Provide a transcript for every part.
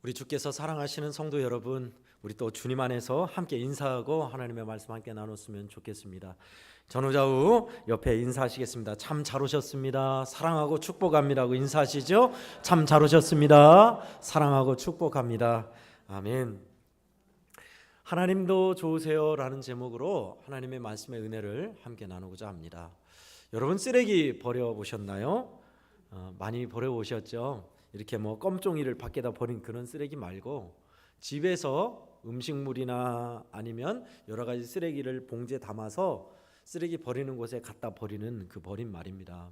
우리 주께서 사랑하시는 성도 여러분, 우리 또 주님 안에서 함께 인사하고 하나님의 말씀 함께 나눴으면 좋겠습니다. 전후좌우 옆에 인사하시겠습니다. 참 잘 오셨습니다. 사랑하고 축복합니다고 인사하시죠. 참 잘 오셨습니다. 사랑하고 축복합니다. 아멘. 하나님도 좋으세요라는 제목으로 하나님의 말씀의 은혜를 함께 나누고자 합니다. 여러분 쓰레기 버려보셨나요? 많이 버려오셨죠? 이렇게 껌종이를 밖에다 버린 그런 쓰레기 말고 집에서 음식물이나 아니면 여러 가지 쓰레기를 봉지에 담아서 쓰레기 버리는 곳에 갖다 버리는 그 버림 말입니다.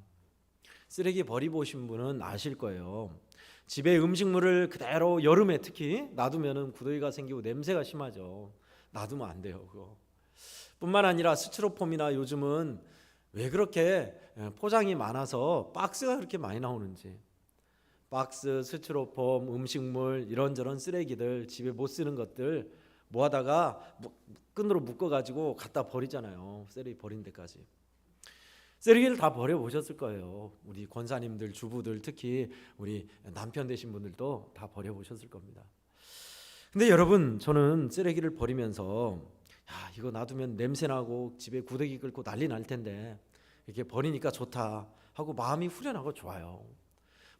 쓰레기 버리보신 분은 아실 거예요. 집에 음식물을 그대로 여름에 특히 놔두면 구더기가 생기고 냄새가 심하죠. 놔두면 안 돼요. 그거. 뿐만 아니라 스티로폼이나 요즘은 왜 그렇게 포장이 많아서 박스가 그렇게 많이 나오는지, 박스, 스티로폼, 음식물 이런저런 쓰레기들 집에 못 쓰는 것들 모아다가 끈으로 묶어가지고 갖다 버리잖아요. 쓰레기 버린 데까지. 쓰레기를 다 버려보셨을 거예요. 우리 권사님들, 주부들, 특히 우리 남편 되신 분들도 다 버려보셨을 겁니다. 근데 여러분, 저는 쓰레기를 버리면서 이거 놔두면 냄새나고 집에 구더기 끓고 난리 날 텐데 이렇게 버리니까 좋다 하고 마음이 후련하고 좋아요.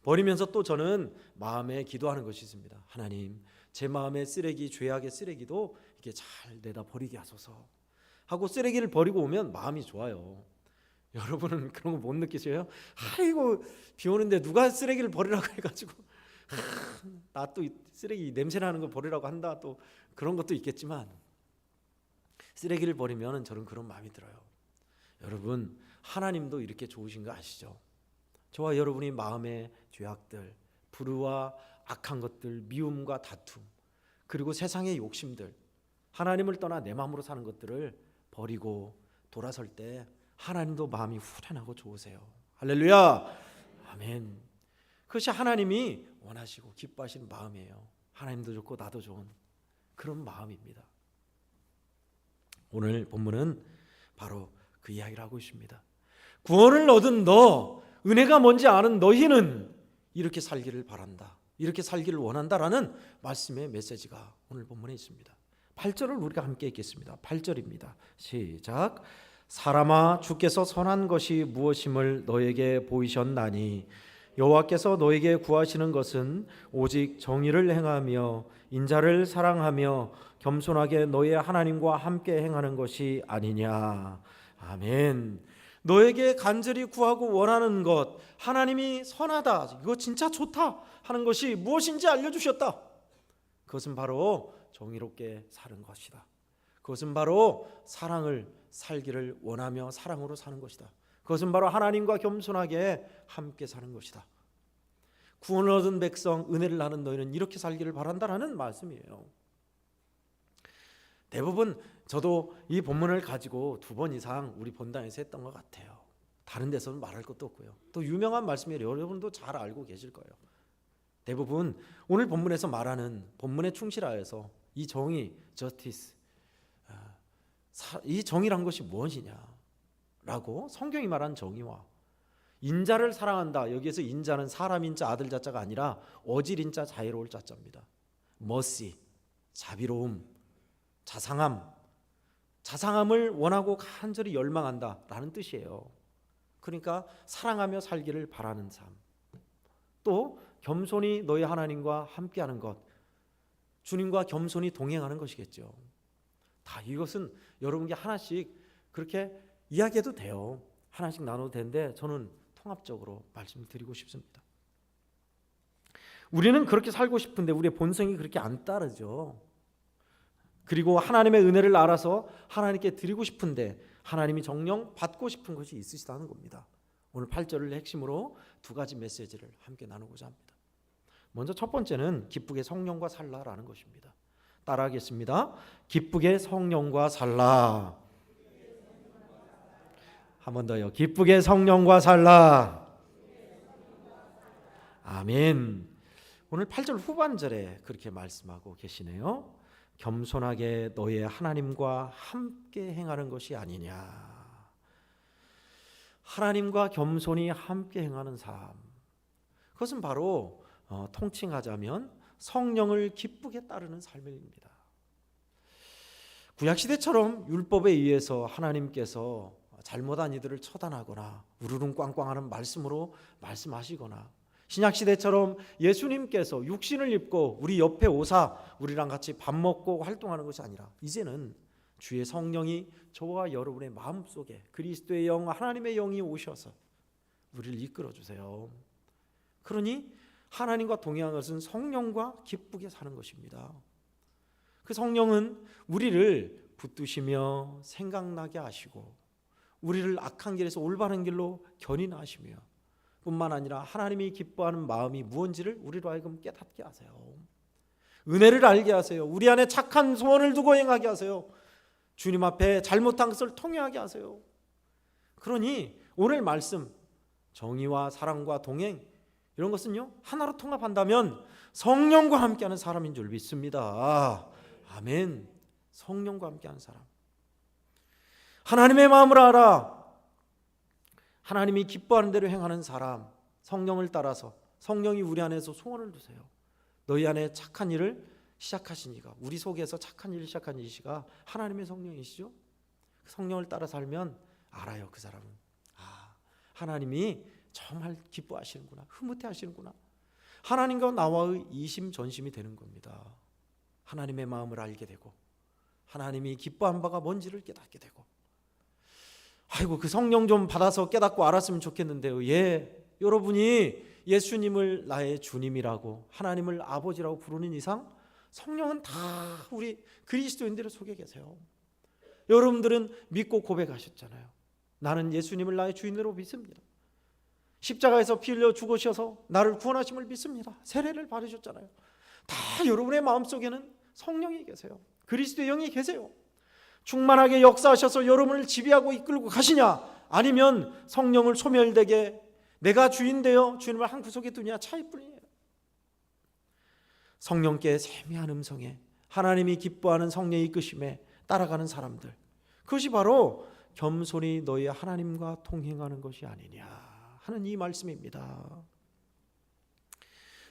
버리면서 또 저는 마음에 기도하는 것이 있습니다. 하나님, 제 마음의 쓰레기, 죄악의 쓰레기도 이렇게 잘 내다 버리게 하소서 하고 쓰레기를 버리고 오면 마음이 좋아요. 여러분은 그런 거 못 느끼세요? 아이고, 비 오는데 누가 쓰레기를 버리라고 해가지고 나 또 쓰레기 냄새나는 거 버리라고 한다, 또 그런 것도 있겠지만 쓰레기를 버리면 저는 그런 마음이 들어요. 여러분, 하나님도 이렇게 좋으신 거 아시죠? 저와 여러분이 마음의 죄악들, 불의와 악한 것들, 미움과 다툼, 그리고 세상의 욕심들, 하나님을 떠나 내 마음으로 사는 것들을 버리고 돌아설 때 하나님도 마음이 후련하고 좋으세요. 할렐루야, 아멘. 그것이 하나님이 원하시고 기뻐하시는 마음이에요. 하나님도 좋고 나도 좋은 그런 마음입니다. 오늘 본문은 바로 그 이야기를 하고 있습니다. 구원을 얻은 너, 은혜가 뭔지 아는 너희는 이렇게 살기를 바란다, 이렇게 살기를 원한다라는 말씀의 메시지가 오늘 본문에 있습니다. 8절을 우리가 함께 읽겠습니다. 8절입니다. 시작. 사람아, 주께서 선한 것이 무엇임을 너에게 보이셨나니 여호와께서 너에게 구하시는 것은 오직 정의를 행하며 인자를 사랑하며 겸손하게 너의 하나님과 함께 행하는 것이 아니냐. 아멘. 너에게 간절히 구하고 원하는 것, 하나님이 선하다, 이거 진짜 좋다 하는 것이 무엇인지 알려주셨다. 그것은 바로 정의롭게 사는 것이다. 그것은 바로 사랑을 살기를 원하며 사랑으로 사는 것이다. 그것은 바로 하나님과 겸손하게 함께 사는 것이다. 구원을 얻은 백성, 은혜를 나는 너희는 이렇게 살기를 바란다라는 말씀이에요. 대부분 저도 이 본문을 가지고 2번 이상 우리 본당에서 했던 것 같아요. 다른 데서는 말할 것도 없고요. 또 유명한 말씀이에요. 여러분도 잘 알고 계실 거예요. 대부분 오늘 본문에서 말하는 본문에 충실하여서 이 정의, justice, 이 정의란 것이 무엇이냐라고 성경이 말한 정의와 인자를 사랑한다, 여기에서 인자는 사람 인자, 아들 자자가 아니라 어질 인자, 자애로울 자자입니다. mercy, 자비로움, 자상함을 원하고 간절히 열망한다라는 뜻이에요. 그러니까 사랑하며 살기를 바라는 삶, 또 겸손히 너희 하나님과 함께하는 것, 주님과 겸손히 동행하는 것이겠죠. 다 이것은 여러분께 하나씩 그렇게 이야기해도 돼요. 하나씩 나눠도 되는데 저는 통합적으로 말씀을 드리고 싶습니다. 우리는 그렇게 살고 싶은데 우리의 본성이 그렇게 안 따르죠. 그리고 하나님의 은혜를 알아서 하나님께 드리고 싶은데 하나님이 정녕 받고 싶은 것이 있으시다는 겁니다. 오늘 8절을 핵심으로 2가지 메시지를 함께 나누고자 합니다. 먼저 첫 번째는 기쁘게 성령과 살라라는 것입니다. 따라하겠습니다. 기쁘게 성령과 살라. 한 번 더요. 기쁘게 성령과 살라. 아멘. 오늘 8절 후반절에 그렇게 말씀하고 계시네요. 겸손하게 너의 하나님과 함께 행하는 것이 아니냐. 하나님과 겸손히 함께 행하는 삶, 그것은 바로 통칭하자면 성령을 기쁘게 따르는 삶입니다. 구약시대처럼 율법에 의해서 하나님께서 잘못한 이들을 처단하거나 우르릉꽝꽝하는 말씀으로 말씀하시거나, 신약시대처럼 예수님께서 육신을 입고 우리 옆에 오사 우리랑 같이 밥 먹고 활동하는 것이 아니라, 이제는 주의 성령이 저와 여러분의 마음속에 그리스도의 영, 하나님의 영이 오셔서 우리를 이끌어 주세요. 그러니 하나님과 동행하는 것은 성령과 기쁘게 사는 것입니다. 그 성령은 우리를 붙드시며 생각나게 하시고 우리를 악한 길에서 올바른 길로 견인하시며, 뿐만 아니라 하나님이 기뻐하는 마음이 무엇인지를 우리로 하여금 깨닫게 하세요. 은혜를 알게 하세요. 우리 안에 착한 소원을 두고 행하게 하세요. 주님 앞에 잘못한 것을 통회하게 하세요. 그러니 오늘 말씀, 정의와 사랑과 동행, 이런 것은요, 하나로 통합한다면 성령과 함께하는 사람인 줄 믿습니다. 아멘. 성령과 함께하는 사람. 하나님의 마음을 알아 하나님이 기뻐하는 대로 행하는 사람, 성령을 따라서 성령이 우리 안에서 소원을 두세요. 너희 안에 착한 일을 시작하신 이가, 우리 속에서 착한 일을 시작한 이시가 하나님의 성령이시죠. 성령을 따라 살면 알아요. 그 사람은 하나님이 정말 기뻐하시는구나, 흐뭇해 하시는구나. 하나님과 나와의 이심전심이 되는 겁니다. 하나님의 마음을 알게 되고 하나님이 기뻐한 바가 뭔지를 깨닫게 되고, 아이고 그 성령 좀 받아서 깨닫고 알았으면 좋겠는데요. 여러분이 예수님을 나의 주님이라고, 하나님을 아버지라고 부르는 이상 성령은 다 우리 그리스도인들 속에 계세요. 여러분들은 믿고 고백하셨잖아요. 나는 예수님을 나의 주인으로 믿습니다. 십자가에서 피 흘려 죽으셔서 나를 구원하심을 믿습니다. 세례를 받으셨잖아요. 다 여러분의 마음속에는 성령이 계세요. 그리스도의 영이 계세요. 충만하게 역사하셔서 여러분을 지배하고 이끌고 가시냐, 아니면 성령을 소멸되게 내가 주인 되어 주님을 한 구석에 두냐, 차이뿐이에요. 성령께 세미한 음성에 하나님이 기뻐하는 성령의 이끄심에 따라가는 사람들, 그것이 바로 겸손히 너희 하나님과 동행하는 것이 아니냐 하는 이 말씀입니다.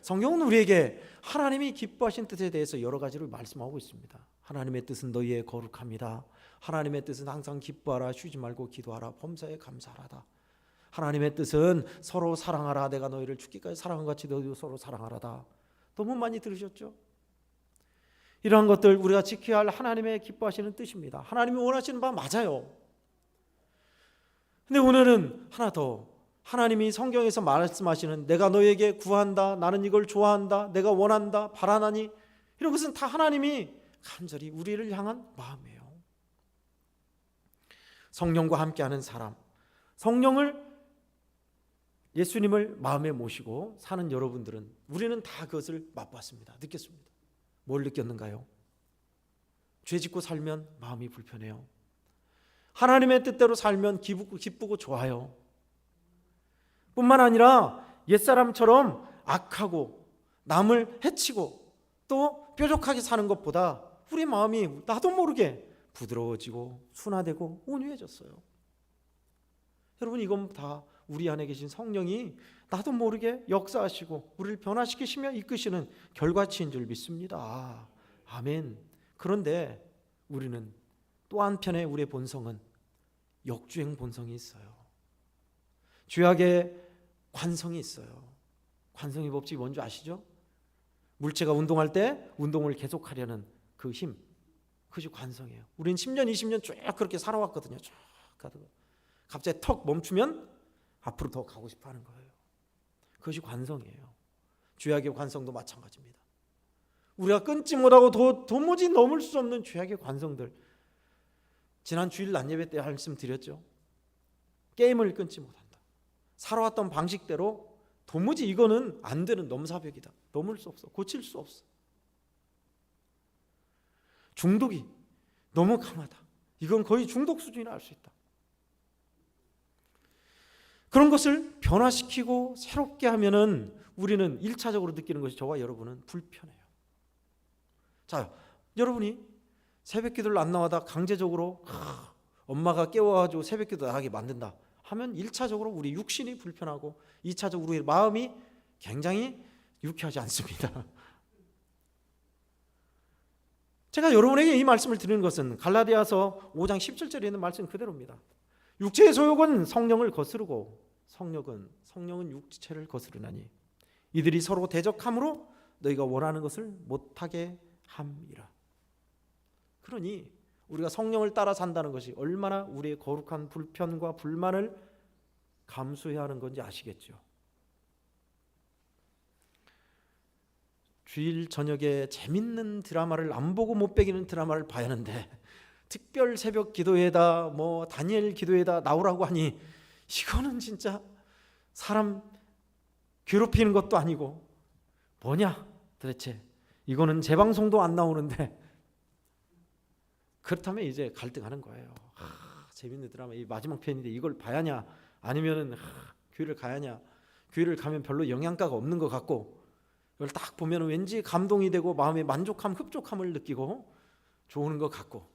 성경은 우리에게 하나님이 기뻐하신 뜻에 대해서 여러 가지로 말씀하고 있습니다. 하나님의 뜻은 너희의 거룩함이다. 하나님의 뜻은 항상 기뻐하라, 쉬지 말고 기도하라, 범사에 감사하라. 하나님의 뜻은 서로 사랑하라, 내가 너희를 죽기까지 사랑한 같이 너희도 서로 사랑하라다. 너무 많이 들으셨죠? 이러한 것들 우리가 지켜야 할 하나님의 기뻐하시는 뜻입니다. 하나님이 원하시는 바 맞아요. 근데 오늘은 하나 더, 하나님이 성경에서 말씀하시는 내가 너에게 구한다, 나는 이걸 좋아한다, 내가 원한다, 바라나니, 이런 것은 다 하나님이 간절히 우리를 향한 마음이에요. 성령과 함께하는 사람, 성령을, 예수님을 마음에 모시고 사는 여러분들은, 우리는 다 그것을 맛봤습니다. 느꼈습니다. 뭘 느꼈는가요? 죄 짓고 살면 마음이 불편해요. 하나님의 뜻대로 살면 기쁘고 좋아요. 뿐만 아니라 옛사람처럼 악하고 남을 해치고 또 뾰족하게 사는 것보다 우리 마음이 나도 모르게 부드러워지고 순화되고 온유해졌어요. 여러분, 이건 다 우리 안에 계신 성령이 나도 모르게 역사하시고 우리를 변화시키시며 이끄시는 결과치인 줄 믿습니다. 아멘. 그런데 우리는 또 한편에 우리의 본성은 역주행 본성이 있어요. 죄악의 관성이 있어요. 관성의 법칙이 뭔지 아시죠? 물체가 운동할 때 운동을 계속하려는 그 힘, 그것이 관성이에요. 우리는 10년, 20년 쭉 그렇게 살아왔거든요. 쭉 가다가 갑자기 턱 멈추면 앞으로 더 가고 싶어 하는 거예요. 그것이 관성이에요. 죄악의 관성도 마찬가지입니다. 우리가 끊지 못하고 도무지 넘을 수 없는 죄악의 관성들, 지난 주일 낮 예배 때 말씀드렸죠. 게임을 끊지 못한다. 살아왔던 방식대로 도무지 이거는 안 되는 넘사벽이다. 넘을 수 없어. 고칠 수 없어. 중독이 너무 강하다. 이건 거의 중독 수준이라 할 수 있다. 그런 것을 변화시키고 새롭게 하면은 우리는 1차적으로 느끼는 것이, 저와 여러분은 불편해요. 자, 여러분이 새벽 기도를 안 나와다 강제적으로 엄마가 깨워가지고 새벽 기도 나가게 만든다 하면 1차적으로 우리 육신이 불편하고 2차적으로 우리 마음이 굉장히 유쾌하지 않습니다. 제가 여러분에게 이 말씀을 드리는 것은 갈라디아서 5장 17절에 있는 말씀 그대로입니다. 육체의 소욕은 성령을 거스르고 성령은 육체를 거스르나니 이들이 서로 대적함으로 너희가 원하는 것을 못하게 함이라. 그러니 우리가 성령을 따라 산다는 것이 얼마나 우리의 거룩한 불편과 불만을 감수해야 하는 건지 아시겠죠? 주일 저녁에 재밌는 드라마를 안 보고 못 배기는 드라마를 봐야 하는데 특별 새벽 기도회다 뭐 다니엘 기도회다 나오라고 하니 이거는 진짜 사람 괴롭히는 것도 아니고 뭐냐 도대체, 이거는 재방송도 안 나오는데. 그렇다면 이제 갈등하는 거예요. 재밌는 드라마 이 마지막 편인데 이걸 봐야 하냐, 아니면은 교회를 가야 하냐. 교회를 가면 별로 영양가가 없는 것 같고, 이걸 딱 보면 왠지 감동이 되고 마음의 만족함, 흡족함을 느끼고 좋은 것 같고.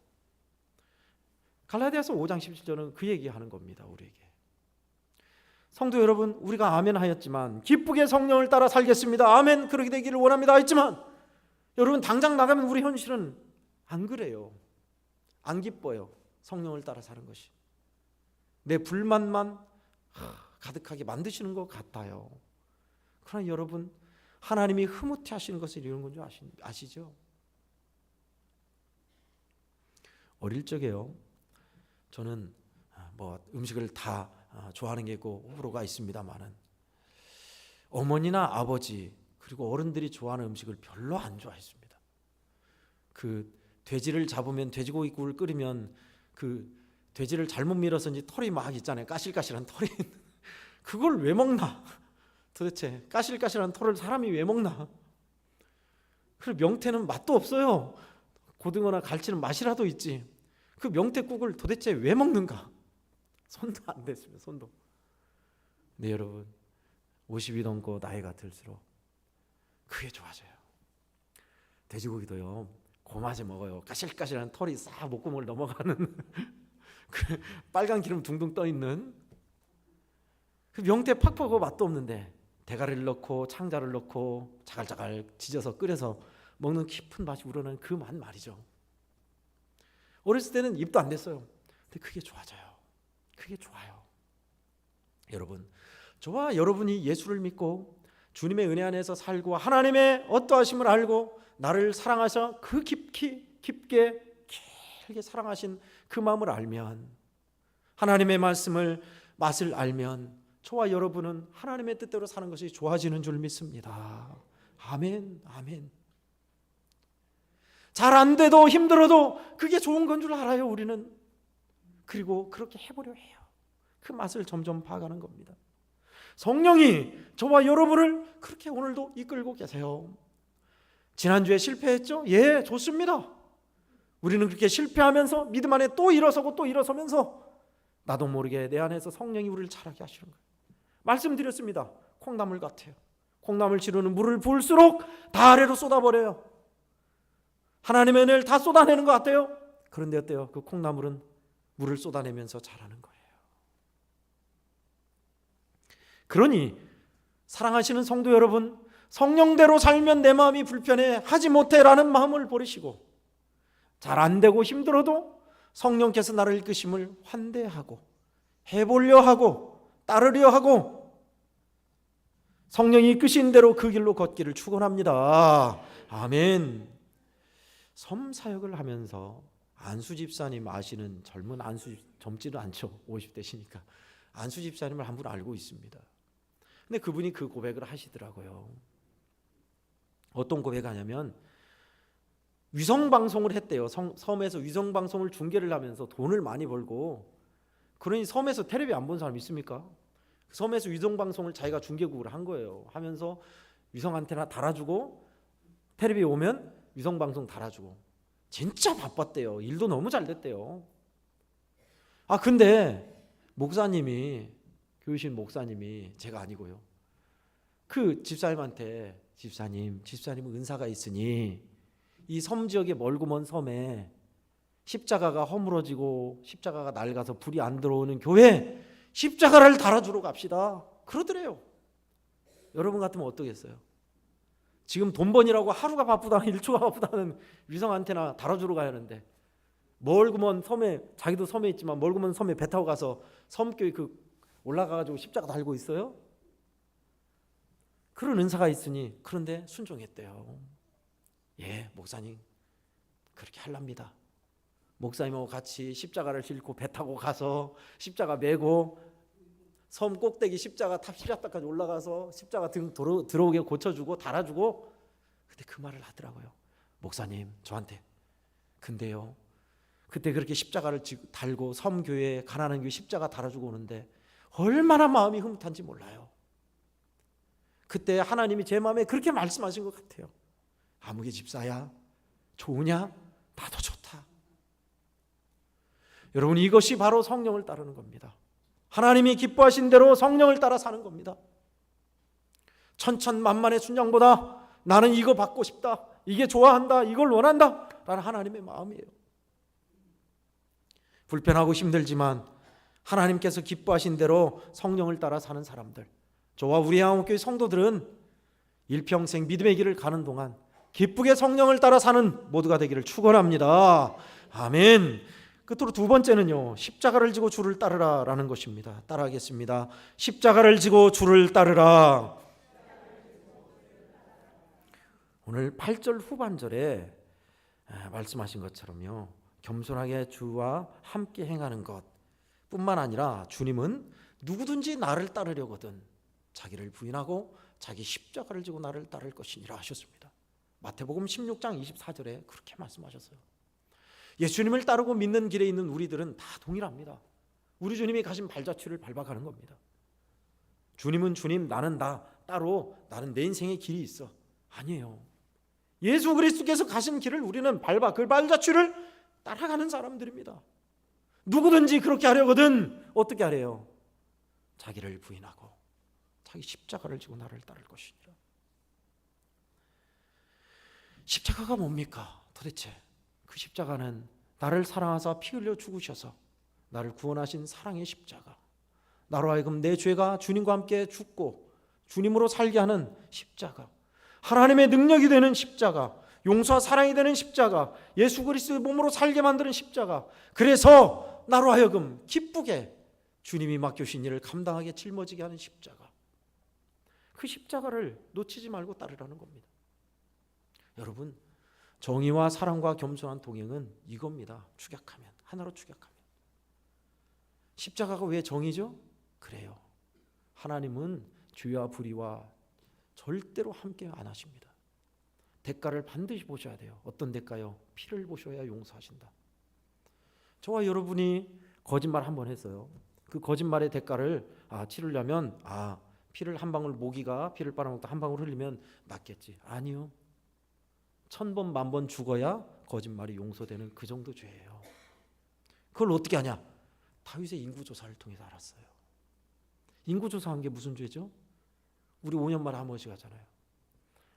갈라디아서 5장 17절은 그 얘기하는 겁니다. 우리에게. 성도 여러분, 우리가 아멘 하였지만 기쁘게 성령을 따라 살겠습니다, 아멘, 그렇게 되기를 원합니다 했지만, 여러분 당장 나가면 우리 현실은 안 그래요. 안 기뻐요. 성령을 따라 사는 것이 내 불만만 가득하게 만드시는 것 같아요. 그러나 여러분, 하나님이 흐뭇해 하시는 것을 이런 건 줄 아시죠? 어릴 적에요, 저는 뭐 음식을 다 좋아하는 게 있고 호불호가 있습니다만은 어머니나 아버지 그리고 어른들이 좋아하는 음식을 별로 안 좋아했습니다. 그 돼지를 잡으면 돼지고기국을 끓이면 그 돼지를 잘못 밀어서인지 털이 막 있잖아요. 까실까실한 털이. 그걸 왜 먹나? 도대체 까실까실한 털을 사람이 왜 먹나? 그리고 명태는 맛도 없어요. 고등어나 갈치는 맛이라도 있지. 그 명태국을 도대체 왜 먹는가? 손도 안 댔습니다. 손도. 네, 여러분 50이 넘고 나이가 들수록 그게 좋아져요. 돼지고기도요, 고맛에 먹어요. 까실까실한 털이 싹 목구멍을 넘어가는 그 빨간 기름 둥둥 떠 있는 그 명태 팍팍하고 맛도 없는데 대가리를 넣고 창자를 넣고 자갈자갈 지져서 끓여서 먹는 깊은 맛이 우러나는 그 맛 말이죠. 어렸을 때는 입도 안 댔어요. 근데 그게 좋아져요. 그게 좋아요. 여러분, 저와 여러분이 예수를 믿고 주님의 은혜 안에서 살고 하나님의 어떠하심을 알고 나를 사랑하셔 그 깊게 길게 사랑하신 그 마음을 알면, 하나님의 말씀을 맛을 알면 저와 여러분은 하나님의 뜻대로 사는 것이 좋아지는 줄 믿습니다. 아멘, 아멘. 잘 안 돼도 힘들어도 그게 좋은 건 줄 알아요, 우리는. 그리고 그렇게 해보려 해요. 그 맛을 점점 봐가는 겁니다. 성령이 저와 여러분을 그렇게 오늘도 이끌고 계세요. 지난주에 실패했죠? 예, 좋습니다. 우리는 그렇게 실패하면서 믿음 안에 또 일어서고 또 일어서면서 나도 모르게 내 안에서 성령이 우리를 자라게 하시는 거예요. 말씀드렸습니다. 콩나물 같아요. 콩나물 지르는 물을 부을수록 다 아래로 쏟아버려요. 하나님의 은혜를 다 쏟아내는 것 같아요. 그런데 어때요? 그 콩나물은 물을 쏟아내면서 자라는 거예요. 그러니 사랑하시는 성도 여러분, 성령대로 살면 내 마음이 불편해 하지 못해라는 마음을 버리시고, 잘 안 되고 힘들어도 성령께서 나를 이끄심을 환대하고 해보려 하고 따르려 하고 성령이 이끄신 대로 그 길로 걷기를 축원합니다. 아멘. 섬 사역을 하면서 안수 집사님 아시는, 젊은 안수, 젊지도 않죠. 50대시니까 안수 집사님을 한 분 알고 있습니다. 근데 그분이 그 고백을 하시더라고요. 어떤 고백하냐면 위성방송을 했대요. 섬에서 위성방송을 중계를 하면서 돈을 많이 벌고, 그러니 섬에서 텔레비 안 본 사람 있습니까? 섬에서 위성방송을 자기가 중계국을 한 거예요. 하면서 위성 안테나 달아주고 텔레비 오면 위성방송 달아주고 진짜 바빴대요. 일도 너무 잘 됐대요. 근데 목사님이, 교우신 목사님이, 제가 아니고요, 그 집사님한테 집사님은 은사가 있으니 이 섬 지역의 멀고 먼 섬에 십자가가 허물어지고 십자가가 낡아서 불이 안 들어오는 교회에 십자가를 달아주러 갑시다 그러더래요. 여러분 같으면 어떠겠어요? 지금 돈 번이라고 하루가 바쁘다, 일초가 바쁘다는 위성 안테나 달아주러 가야 하는데 멀구먼 섬에, 자기도 섬에 있지만 멀구먼 섬에 배 타고 가서 섬교회 올라가가지고 십자가 달고 있어요? 그런 은사가 있으니. 그런데 순종했대요. 예, 목사님 그렇게 하랍니다. 목사님하고 같이 십자가를 싣고 배 타고 가서 십자가 메고 섬 꼭대기 십자가 탑 십자가까지 올라가서 십자가 등 들어오게 고쳐주고 달아주고. 근데 그 말을 하더라고요. 목사님 저한테, 근데요 그때 그렇게 십자가를 달고 섬교회, 가난한 교회 십자가 달아주고 오는데 얼마나 마음이 흐뭇한지 몰라요. 그때 하나님이 제 마음에 그렇게 말씀하신 것 같아요. 아무개 집사야, 좋으냐? 나도 좋다. 여러분, 이것이 바로 성령을 따르는 겁니다. 하나님이 기뻐하신 대로 성령을 따라 사는 겁니다. 천천만만의 순양보다 나는 이거 받고 싶다, 이게 좋아한다, 이걸 원한다 라는 하나님의 마음이에요. 불편하고 힘들지만 하나님께서 기뻐하신 대로 성령을 따라 사는 사람들, 저와 우리 한국교회 성도들은 일평생 믿음의 길을 가는 동안 기쁘게 성령을 따라 사는 모두가 되기를 축원합니다. 아멘. 끝으로 두 번째는요, 십자가를 지고 주를 따르라 라는 것입니다. 따라하겠습니다. 십자가를 지고 주를 따르라. 오늘 8절 후반절에 말씀하신 것처럼요, 겸손하게 주와 함께 행하는 것 뿐만 아니라 주님은 누구든지 나를 따르려거든 자기를 부인하고 자기 십자가를 지고 나를 따를 것이니라 하셨습니다. 마태복음 16장 24절에 그렇게 말씀하셨어요. 예수님을 따르고 믿는 길에 있는 우리들은 다 동일합니다. 우리 주님이 가신 발자취를 밟아가는 겁니다. 주님은 주님, 나는 나 따로, 나는 내 인생의 길이 있어. 아니에요. 예수 그리스도께서 가신 길을 우리는 밟아 그 발자취를 따라가는 사람들입니다. 누구든지 그렇게 하려거든 어떻게 하래요? 자기를 부인하고 자기 십자가를 지고 나를 따를 것이니라. 십자가가 뭡니까? 도대체 그 십자가는 나를 사랑하사 피 흘려 죽으셔서 나를 구원하신 사랑의 십자가, 나로 하여금 내 죄가 주님과 함께 죽고 주님으로 살게 하는 십자가, 하나님의 능력이 되는 십자가, 용서와 사랑이 되는 십자가, 예수 그리스도의 몸으로 살게 만드는 십자가, 그래서 나로 하여금 기쁘게 주님이 맡겨주신 일을 감당하게 짊어지게 하는 십자가, 그 십자가를 놓치지 말고 따르라는 겁니다. 여러분, 정의와 사랑과 겸손한 동행은 이겁니다. 축약하면, 하나로 축약하면. 십자가가 왜 정의죠? 그래요. 하나님은 죄와 불의와 절대로 함께 안 하십니다. 대가를 반드시 보셔야 돼요. 어떤 대가요? 피를 보셔야 용서하신다. 저와 여러분이 거짓말 한 번 했어요. 그 거짓말의 대가를 치르려면 피를 한 방울, 모기가 피를 빨아먹다 한 방울 흘리면 낫겠지. 아니요. 1000번 만번 죽어야 거짓말이 용서되는 그 정도 죄예요. 그걸 어떻게 하냐? 다윗의 인구조사를 통해서 알았어요. 인구조사한 게 무슨 죄죠? 우리 5년 만에 한 번씩 하잖아요.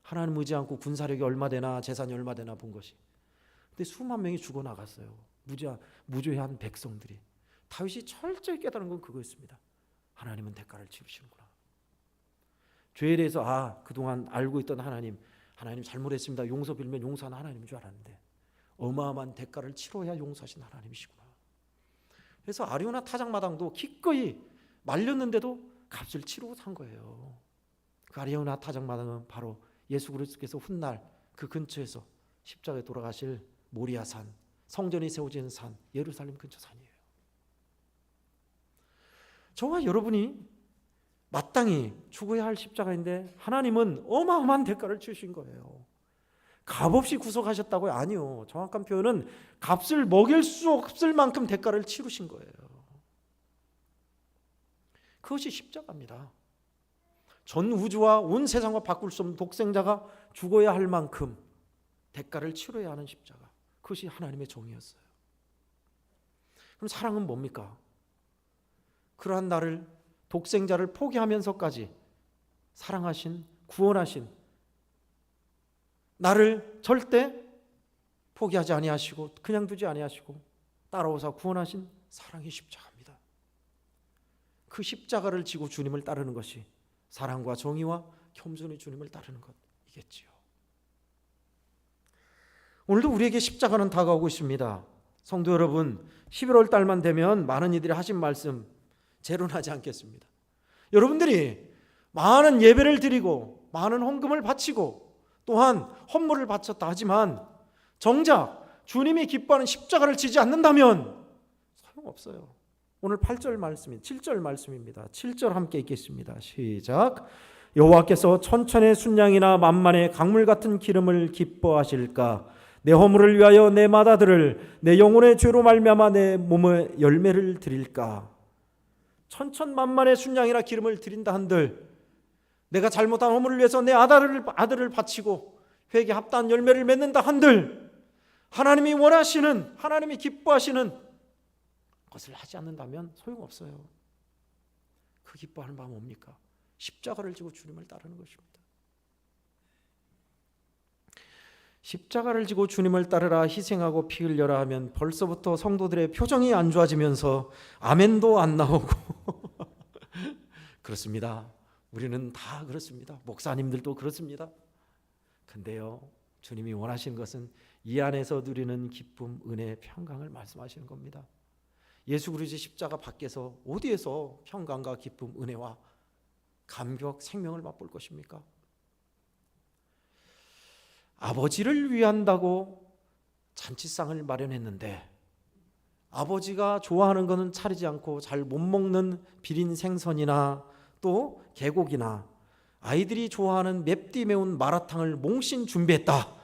하나님 의지 않고 군사력이 얼마 되나 재산이 얼마 되나 본 것이. 근데 수만 명이 죽어나갔어요. 무죄한 백성들이. 다윗이 철저히 깨달은 건 그거였습니다. 하나님은 대가를 치르시는구나. 죄에 대해서 그동안 알고 있던 하나님 잘못했습니다, 용서 빌면 용서하는 하나님인 줄 알았는데 어마어마한 대가를 치러야 용서하신 하나님이시구나. 그래서 아리오나 타작마당도 기꺼이 말렸는데도 값을 치르고 산 거예요. 그 아리오나 타작마당은 바로 예수 그리스도께서 훗날 그 근처에서 십자가에 돌아가실 모리아산, 성전이 세워지는 산, 예루살렘 근처 산이에요. 저와 여러분이 마땅히 죽어야 할 십자가인데 하나님은 어마어마한 대가를 치르신 거예요. 값없이 구속하셨다고요? 아니요. 정확한 표현은 값을 먹일 수 없을 만큼 대가를 치르신 거예요. 그것이 십자가입니다. 전 우주와 온 세상과 바꿀 수 없는 독생자가 죽어야 할 만큼 대가를 치러야 하는 십자가, 그것이 하나님의 정의였어요. 그럼 사랑은 뭡니까? 그러한 나를, 독생자를 포기하면서까지 사랑하신, 구원하신 나를 절대 포기하지 아니하시고 그냥 두지 아니하시고 따라오사 구원하신 사랑의 십자가입니다. 그 십자가를 지고 주님을 따르는 것이 사랑과 정의와 겸손히 주님을 따르는 것이겠지요. 오늘도 우리에게 십자가는 다가오고 있습니다. 성도 여러분, 11월 달만 되면 많은 이들이 하신 말씀 재론하지 않겠습니다. 여러분들이 많은 예배를 드리고 많은 헌금을 바치고 또한 헌물을 바쳤다 하지만 정작 주님이 기뻐하는 십자가를 지지 않는다면 소용없어요. 오늘 8절 말씀이 7절 말씀입니다. 7절 함께 읽겠습니다. 시작. 여호와께서 천천의 순양이나 만만의 강물 같은 기름을 기뻐하실까? 내 허물을 위하여 내 맏아들을 내 영혼의 죄로 말미암아 내 몸의 열매를 드릴까? 천천만만의 순양이나 기름을 드린다 한들 내가 잘못한 허물을 위해서 내 아들을 바치고 회개에 합당한 열매를 맺는다 한들 하나님이 원하시는, 하나님이 기뻐하시는 것을 하지 않는다면 소용없어요. 그 기뻐하는 바가 뭡니까? 십자가를 지고 주님을 따르는 것입니다. 십자가를 지고 주님을 따르라, 희생하고 피 흘려라 하면 벌써부터 성도들의 표정이 안 좋아지면서 아멘도 안 나오고 그렇습니다. 우리는 다 그렇습니다. 목사님들도 그렇습니다. 근데요, 주님이 원하시는 것은 이 안에서 누리는 기쁨, 은혜, 평강을 말씀하시는 겁니다. 예수 그리스도의 십자가 밖에서 어디에서 평강과 기쁨, 은혜와 감격, 생명을 맛볼 것입니까? 아버지를 위한다고 잔치상을 마련했는데 아버지가 좋아하는 것은 차리지 않고 잘 못 먹는 비린 생선이나 또 계곡이나 아이들이 좋아하는 맵디 매운 마라탕을 몽신 준비했다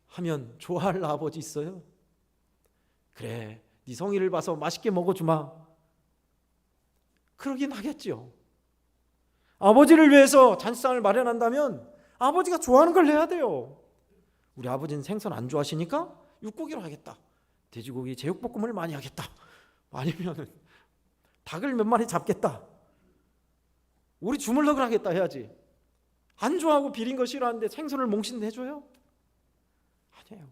하면 좋아할 아버지 있어요? 그래, 네 성의를 봐서 맛있게 먹어주마. 그러긴 하겠죠. 아버지를 위해서 잔치상을 마련한다면 아버지가 좋아하는 걸 해야 돼요. 우리 아버지는 생선 안 좋아하시니까 육고기로 하겠다. 돼지고기 제육볶음을 많이 하겠다. 아니면 닭을 몇 마리 잡겠다. 우리 주물럭을 하겠다 해야지. 안 좋아하고 비린 거 싫어하는데 생선을 몽신 해줘요? 아니에요.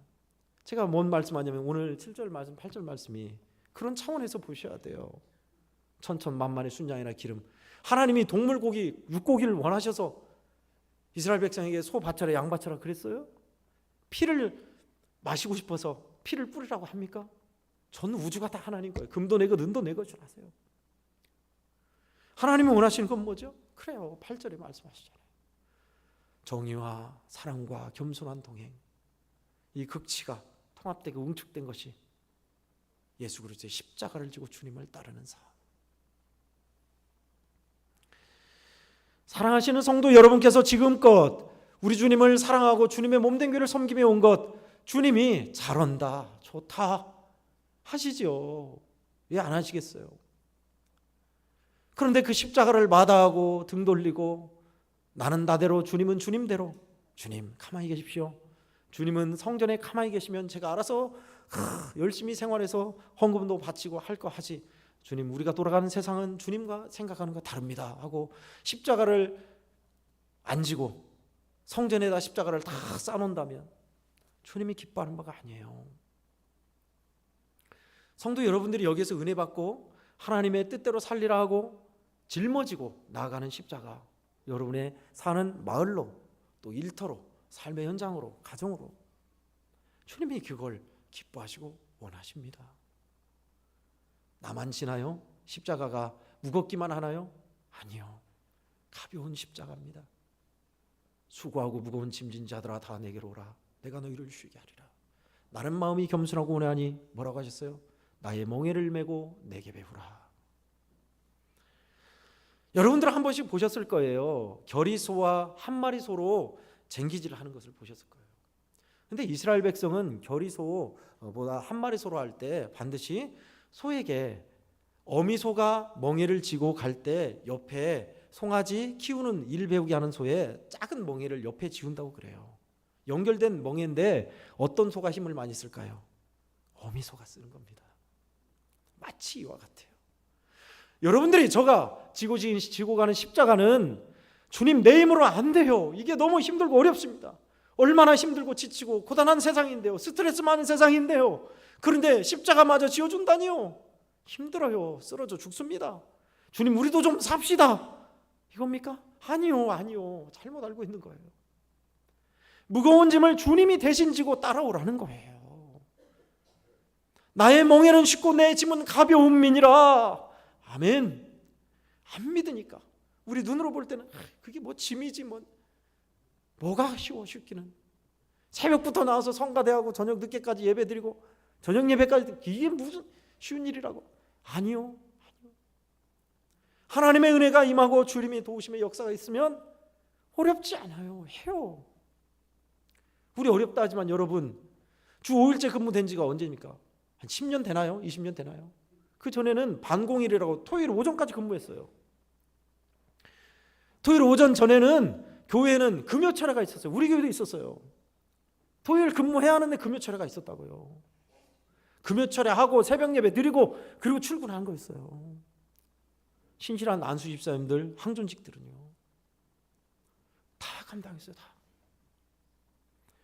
제가 뭔 말씀하냐면 오늘 7절 말씀, 8절 말씀이 그런 차원에서 보셔야 돼요. 천천만만의 순양이나 기름. 하나님이 동물고기, 육고기를 원하셔서 이스라엘 백성에게 소 바쳐라, 양 바쳐라 그랬어요? 피를 마시고 싶어서 피를 뿌리라고 합니까? 전 우주가 다 하나님 거예요. 금도 내 것, 은도 내 것 줄 아세요. 하나님이 원하시는 건 뭐죠? 그래요. 8절에 말씀하시잖아요. 정의와 사랑과 겸손한 동행. 이 극치가 통합되고 응축된 것이 예수 그리스도의 십자가를 지고 주님을 따르는 삶. 사랑하시는 성도 여러분께서 지금껏 우리 주님을 사랑하고 주님의 몸된 교회를 섬기며 온 것, 주님이 잘한다, 좋다 하시죠. 왜 안 하시겠어요? 그런데 그 십자가를 마다하고 등 돌리고 나는 나대로, 주님은 주님대로, 주님 가만히 계십시오. 주님은 성전에 가만히 계시면 제가 알아서 열심히 생활해서 헌금도 바치고 할 거 하지. 주님, 우리가 돌아가는 세상은 주님과 생각하는 거 다릅니다 하고 십자가를 안 지고 성전에다 십자가를 다 쌓아놓는다면 주님이 기뻐하는 바가 아니에요. 성도 여러분들이 여기에서 은혜 받고 하나님의 뜻대로 살리라 하고 짊어지고 나아가는 십자가, 여러분의 사는 마을로 또 일터로 삶의 현장으로 가정으로 주님이 그걸 기뻐하시고 원하십니다. 나만 지나요? 십자가가 무겁기만 하나요? 아니요. 가벼운 십자가입니다. 수고하고 무거운 짐진 자들아 다 내게로 오라. 내가 너희를 쉬게 하리라. 나는 마음이 겸손하고 온유하니 뭐라고 하셨어요? 나의 멍에를 메고 내게 배우라. 여러분들 한 번씩 보셨을 거예요. 겨리소와 한 마리 소로 쟁기질을 하는 것을 보셨을 거예요. 근데 이스라엘 백성은 겨리소보다 한 마리 소로 할 때 반드시 소에게 어미소가 멍에를 지고 갈 때 옆에 송아지 키우는 일 배우게 하는 소에 작은 멍에를 옆에 지운다고 그래요. 연결된 멍에인데 어떤 소가 힘을 많이 쓸까요? 어미소가 쓰는 겁니다. 마치 이와 같아요. 여러분들이 저가 지고 가는 십자가는 주님 내 힘으로 안 돼요. 이게 너무 힘들고 어렵습니다. 얼마나 힘들고 지치고 고단한 세상인데요. 스트레스 많은 세상인데요. 그런데 십자가마저 지어준다니요. 힘들어요. 쓰러져 죽습니다. 주님 우리도 좀 삽시다. 이겁니까? 아니요. 잘못 알고 있는 거예요. 무거운 짐을 주님이 대신 지고 따라오라는 거예요. 나의 멍에는 쉽고 내 짐은 가벼움이니라. 아멘. 안 믿으니까. 우리 눈으로 볼 때는 그게 뭐 짐이지 뭐가 쉬워 쉽기는. 새벽부터 나와서 성가대하고 저녁 늦게까지 예배드리고 저녁 예배까지, 이게 무슨 쉬운 일이라고. 아니요. 하나님의 은혜가 임하고 주님이 도우심의 역사가 있으면 어렵지 않아요. 해요. 우리 어렵다 하지만 여러분, 주 5일째 근무된 지가 언제입니까? 한 10년 되나요? 20년 되나요? 그 전에는 반공일이라고 토요일 오전까지 근무했어요. 토요일 오전 전에는 교회는 금요철회가 있었어요. 우리 교회도 있었어요. 토요일 근무해야 하는데 금요철회가 있었다고요. 금요철회하고 새벽 예배 드리고 그리고 출근한 거였어요. 신실한 안수 집사님들, 항존직들은요, 다 감당했어요. 다.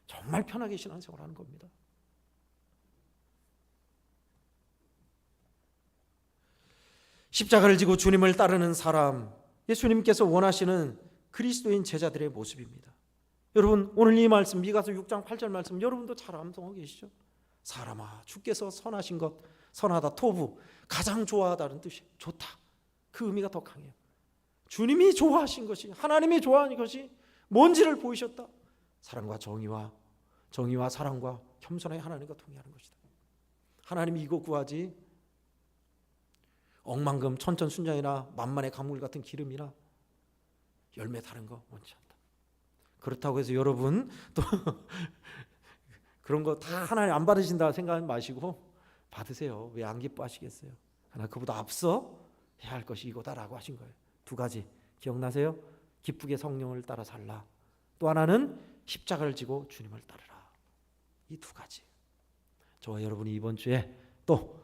정말 편하게 신앙생활하는 겁니다. 십자가를 지고 주님을 따르는 사람, 예수님께서 원하시는 그리스도인 제자들의 모습입니다. 여러분, 오늘 이 말씀, 미가서 6장 8절 말씀 여러분도 잘 암송하고 계시죠? 사람아, 주께서 선하신 것, 선하다, 토부, 가장 좋아하다는 뜻이 좋다. 그 의미가 더 강해요. 주님이 좋아하신 것이, 하나님이 좋아하는 것이 뭔지를 보이셨다. 사랑과 정의와 사랑과 겸손하게 하나님과 동의하는 것이다. 하나님이 이거 구하지 억만금 천천순장이나 만만의 강물 같은 기름이나 열매 다른 거 원치 않다. 그렇다고 해서 여러분 또 그런 거 다 하나님 안 받으신다 생각하지 마시고 받으세요. 왜 안 기뻐하시겠어요? 그러나 그보다 앞서 해야 할 것이 이거다라고 하신 거예요. 두 가지 기억나세요? 기쁘게 성령을 따라 살라. 또 하나는 십자가를 지고 주님을 따르라. 이 두 가지. 저와 여러분이 이번 주에 또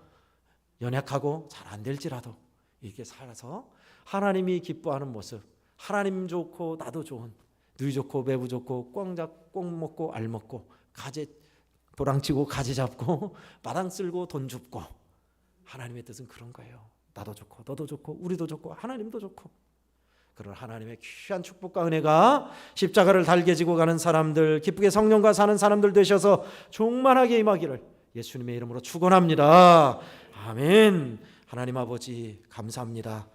연약하고 잘 안 될지라도 이렇게 살아서 하나님이 기뻐하는 모습, 하나님 좋고 나도 좋은, 누이 좋고 매부 좋고 꽁 먹고 알 먹고 가재 도랑치고 가재 잡고 마당 쓸고 돈 줍고, 하나님의 뜻은 그런 거예요. 나도 좋고 너도 좋고 우리도 좋고 하나님도 좋고, 그런 하나님의 귀한 축복과 은혜가 십자가를 달게 지고 가는 사람들, 기쁘게 성령과 사는 사람들 되셔서 충만하게 임하기를 예수님의 이름으로 축원합니다. 아멘. 하나님 아버지 감사합니다.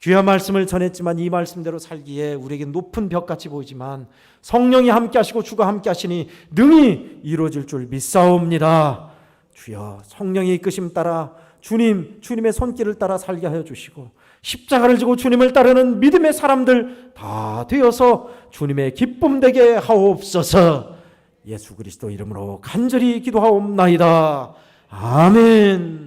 귀한 말씀을 전했지만 이 말씀대로 살기에 우리에게 높은 벽같이 보이지만 성령이 함께 하시고 주가 함께 하시니 능히 이루어질 줄 믿사옵니다. 주여, 성령의 이끄심 따라 주님의 손길을 따라 살게 하여 주시고 십자가를 지고 주님을 따르는 믿음의 사람들 다 되어서 주님의 기쁨 되게 하옵소서. 예수 그리스도 이름으로 간절히 기도하옵나이다. 아멘.